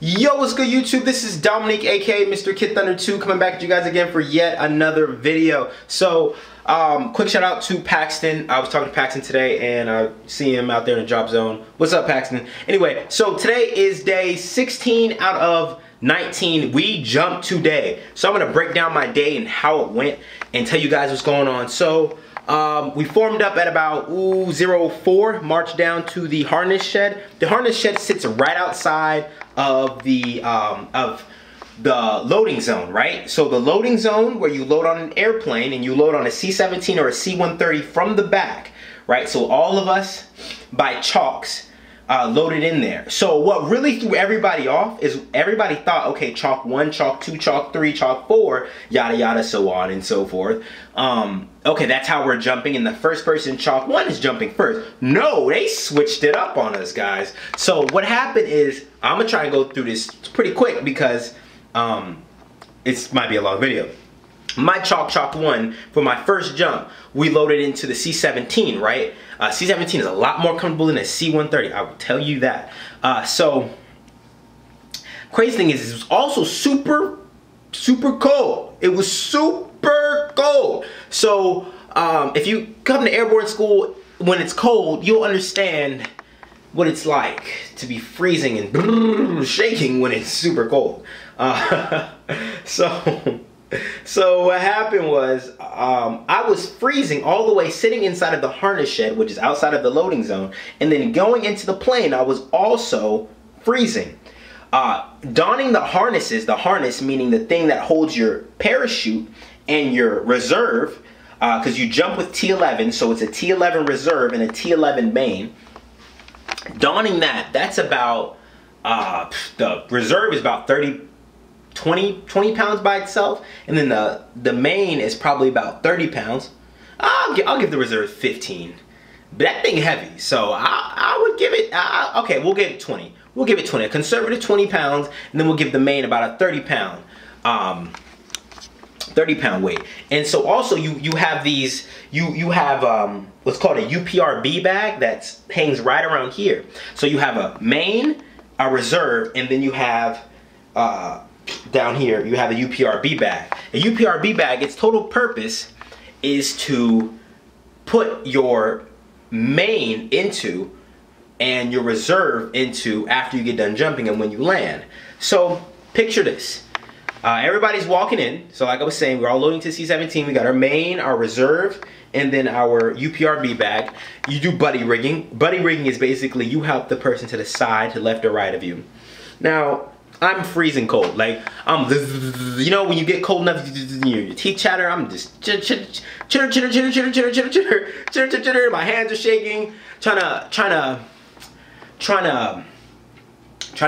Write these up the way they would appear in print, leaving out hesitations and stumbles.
Yo, what's good YouTube? This is Dominic, aka Mr. Kid Thunder 2, coming back to you guys again for yet another video. So, quick shout out to Paxton. I was talking to Paxton today and I see him out there in the drop zone. What's up, Paxton? Anyway, so today is day 16 out of 19. We jumped today. So I'm gonna break down my day and how it went and tell you guys what's going on. So, we formed up at about 04, marched down to the harness shed. The harness shed sits right outside of the loading zone, right? So the loading zone where you load on an airplane and you load on a C-17 or a C-130 from the back, right? So all of us by chalks loaded in there. So what really threw everybody off is everybody thought, okay, chalk 1, chalk 2, chalk 3, chalk 4, yada yada, so on and so forth. Okay, that's how we're jumping, and the first person chalk 1 is jumping first. No, they switched it up on us, guys. So what happened is, I'm gonna try and go through this pretty quick because it might be a long video. My chalk 1 for my first jump, we loaded into the C-17, right? C-17 is a lot more comfortable than a C-130, I will tell you that. So, crazy thing is, it was also super cold. It was super cold. So, if you come to airborne school when it's cold, you'll understand what it's like to be freezing and shaking when it's super cold. So what happened was, I was freezing all the way sitting inside of the harness shed, which is outside of the loading zone, and then going into the plane, I was also freezing. Donning the harnesses, the harness meaning the thing that holds your parachute and your reserve, because you jump with T11, so it's a T11 reserve and a T11 main. Donning that's about, the reserve is about 20 pounds by itself, and then the main is probably about 30 pounds. I'll give the reserve 15, but that thing heavy, so I would give it, okay, we'll give it 20. We'll give it 20, a conservative 20 pounds, and then we'll give the main about a 30 pound weight. And so also you have these, you have what's called a UPRB bag that hangs right around here. So you have a main, a reserve, and then you have down here you have a UPRB bag. A UPRB bag, its total purpose is to put your main into and your reserve into after you get done jumping and when you land. So picture this. Everybody's walking in, so like I was saying, we're all loading to C-17. We got our main, our reserve, and then our UPRB bag. You do buddy rigging. Buddy rigging is basically you help the person to the side, to left or right of you. Now, I'm freezing cold. Like, you know, when you get cold enough, your teeth chatter, I'm just chitter. My hands are shaking, trying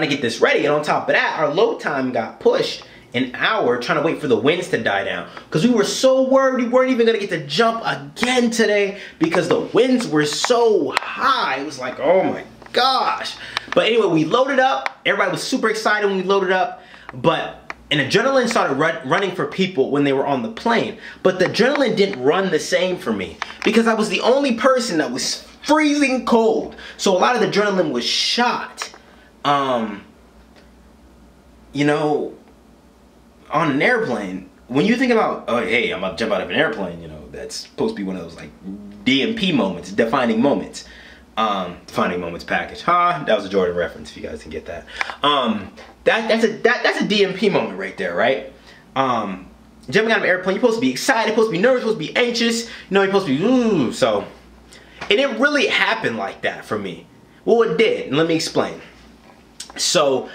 to get this ready. And on top of that, our load time got pushed an hour, trying to wait for the winds to die down, because we were so worried we weren't even gonna get to jump again today because the winds were so high. It was like, oh my gosh. But anyway, we loaded up. Everybody was super excited when we loaded up, but an adrenaline started running for people when they were on the plane. But the adrenaline didn't run the same for me because I was the only person that was freezing cold. So a lot of the adrenaline was shot. You know, on an airplane, when you think about, oh hey, I'm about to jump out of an airplane, you know, that's supposed to be one of those like DMP moments, defining moments. Defining moments package. That was a Jordan reference if you guys can get that. That's a DMP moment right there, right? Jumping out of an airplane, you're supposed to be excited, you're supposed to be nervous, you're supposed to be anxious, you know, you're supposed to be ooh. So it didn't really happen like that for me. Well, it did, and let me explain. So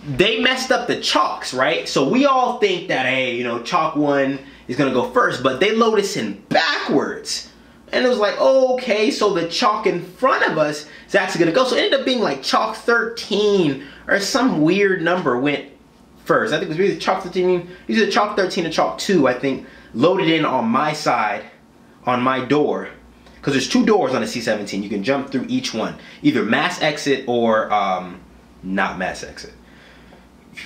they messed up the chalks, right? So we all think that, hey, you know, chalk 1 is gonna go first, but they load us in backwards. And it was like, oh, okay, so the chalk in front of us is actually gonna go. So it ended up being like chalk 13 or some weird number went first. I think it was either chalk 13, either chalk 13 or chalk 2, I think, loaded in on my side, on my door. Because there's 2 doors on a C-17. You can jump through each one. Either mass exit or not mass exit.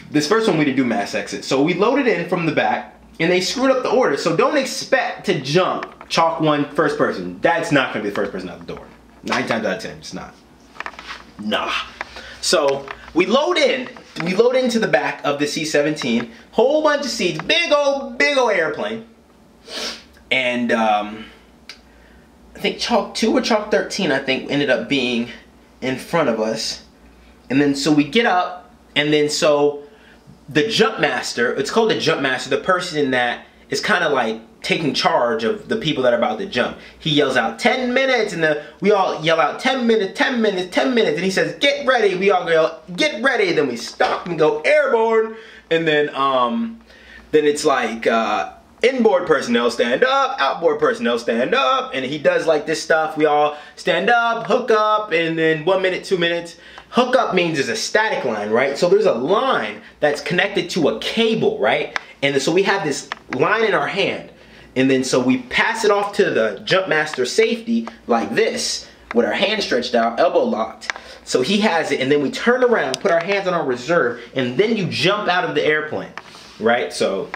This first one we didn't do mass exit. So we loaded in from the back and they screwed up the order. So don't expect to jump chalk 1 first person. That's not gonna be the first person out the door. 9 times out of 10, it's not. Nah. So we load into the back of the C-17, whole bunch of seats, big old airplane. And I think Chalk 2 or Chalk 13, I think, ended up being in front of us. And then so we get up, and then so the Jumpmaster, it's called the Jumpmaster, the person that is kind of like taking charge of the people that are about to jump. He yells out 10 minutes, and we all yell out 10 minutes, 10 minutes, 10 minutes, and he says, get ready. We all yell, get ready. Then we stop and go, airborne. And then it's like, inboard personnel stand up, outboard personnel stand up, and he does like this stuff. We all stand up, hook up, and then 1 minute, 2 minutes. Hook up means there's a static line, right? So there's a line that's connected to a cable, right? And so we have this line in our hand, and then so we pass it off to the Jumpmaster safety like this, with our hand stretched out, elbow locked. So he has it, and then we turn around, put our hands on our reserve, and then you jump out of the airplane, right? So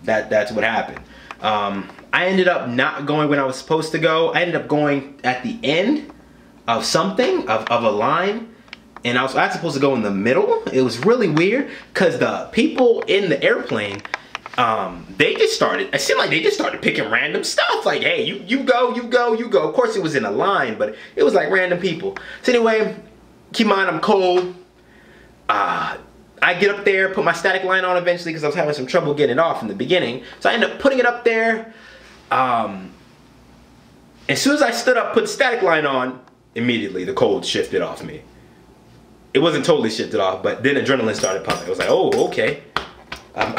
that's what happened. I ended up not going when I was supposed to go. I ended up going at the end of something, of a line, and I was supposed to go in the middle. It was really weird, because the people in the airplane, it seemed like they just started picking random stuff, like, hey, you go. Of course it was in a line, but it was like random people. So anyway, keep in mind I'm cold. I get up there, put my static line on eventually, because I was having some trouble getting it off in the beginning. So I ended up putting it up there. As soon as I stood up, put the static line on, immediately the cold shifted off me. It wasn't totally shifted off, but then adrenaline started pumping. I was like, oh, okay. I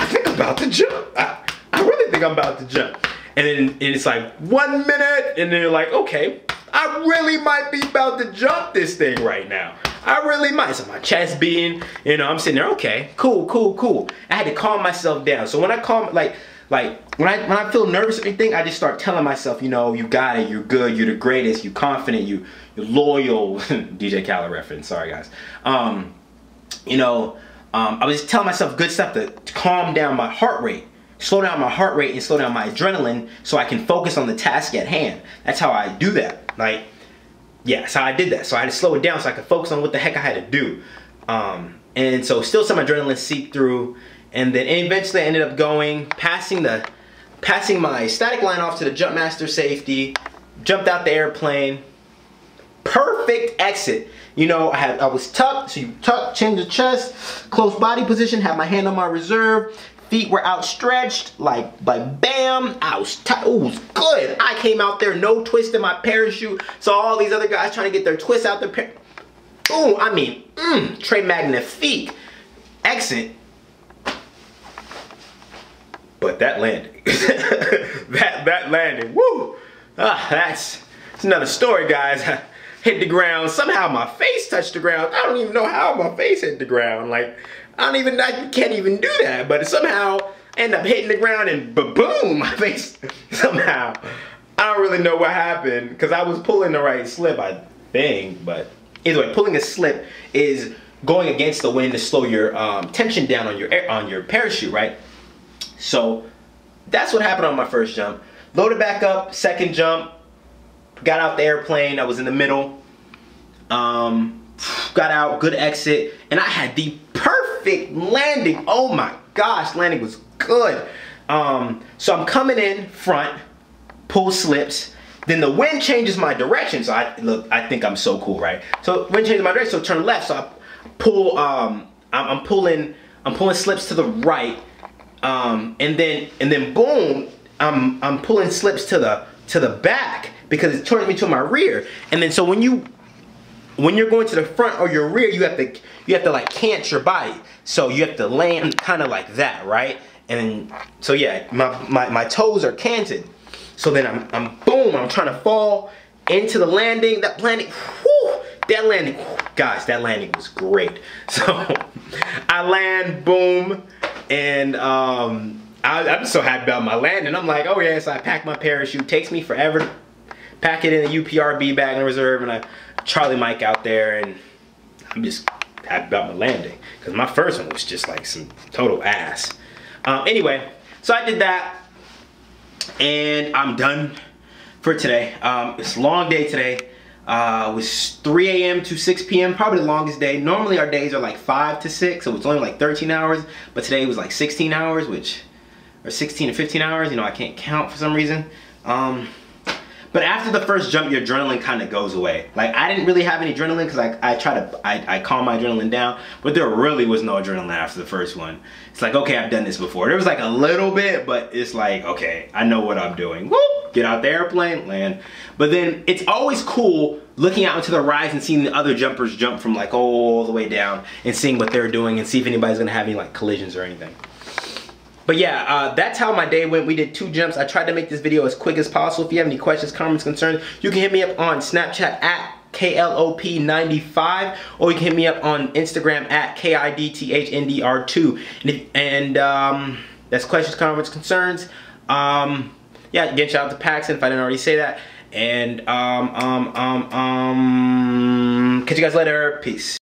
think I'm about to jump. I really think I'm about to jump. And then it's like 1 minute, and then you're like, okay, I really might be about to jump this thing right now. I really might. So my chest beating, you know, I'm sitting there, okay, cool. I had to calm myself down. So when I calm, like when I feel nervous or anything, I just start telling myself, you know, you got it, you're good, you're the greatest, you're confident, you're loyal. DJ Khaled reference, sorry guys. You know, I was just telling myself good stuff to calm down my heart rate, slow down my heart rate, and slow down my adrenaline, so I can focus on the task at hand. That's how I do that. Like, yeah, that's how I did that. So I had to slow it down so I could focus on what the heck I had to do. And so still some adrenaline seeped through, and then eventually I ended up going, passing my static line off to the Jumpmaster safety, jumped out the airplane, perfect exit. You know, I was tucked, so you tuck, change the chest, close body position, have my hand on my reserve, feet were outstretched, like bam, I was tight. It was good. I came out there, no twist in my parachute, saw all these other guys trying to get their twists out their parachute. Ooh, I mean, très magnifique. Exit. But that landing, that landing, woo! That's another story, guys. I hit the ground. Somehow my face touched the ground. I don't even know how my face hit the ground. Like, I can't even do that. But somehow I end up hitting the ground and boom, my face somehow. I don't really know what happened, because I was pulling the right slip, I think. But either way, pulling a slip is going against the wind to slow your tension down on your parachute, right? So that's what happened on my first jump. Loaded back up, second jump, got out the airplane. I was in the middle, got out, good exit, and I had the perfect landing. Oh my gosh, landing was good. So I'm coming in front, pull slips, then the wind changes my direction. So I think I'm so cool, right? So wind changes my direction, so turn left. So I pull, I'm pulling slips to the right. And then boom, I'm pulling slips to the back, because it turns me to my rear. And then so when you're going to the front or your rear, you have to like cant your body. So you have to land kind of like that, right? And so yeah, my toes are canted. So then I'm trying to fall into the landing. That landing, guys, that landing was great. So I land, boom. And I'm so happy about my landing. I'm like, oh yeah, so I pack my parachute. Takes me forever to pack it in a UPRB bag in reserve, and I Charlie Mike out there, and I'm just happy about my landing, because my first one was just like some total ass. Anyway, so I did that, and I'm done for today. It's a long day today. It was 3 a.m. to 6 p.m. Probably the longest day. Normally our days are like 5 to 6, so it's only like 13 hours. But today was like 16 hours, or 16 to 15 hours. You know, I can't count for some reason. But after the first jump, your adrenaline kind of goes away. Like, I didn't really have any adrenaline because I calm my adrenaline down, but there really was no adrenaline after the first one. It's like, okay, I've done this before. There was like a little bit, but it's like, okay, I know what I'm doing. Whoop, get out the airplane, land. But then it's always cool looking out into the rise and seeing the other jumpers jump from like all the way down and seeing what they're doing and see if anybody's gonna have any like collisions or anything. But yeah, that's how my day went. We did 2 jumps. I tried to make this video as quick as possible. If you have any questions, comments, concerns, you can hit me up on Snapchat at KLOP95, or you can hit me up on Instagram at KIDTHNDR2. And that's questions, comments, concerns. Yeah, again, shout out to Paxton if I didn't already say that. And catch you guys later. Peace.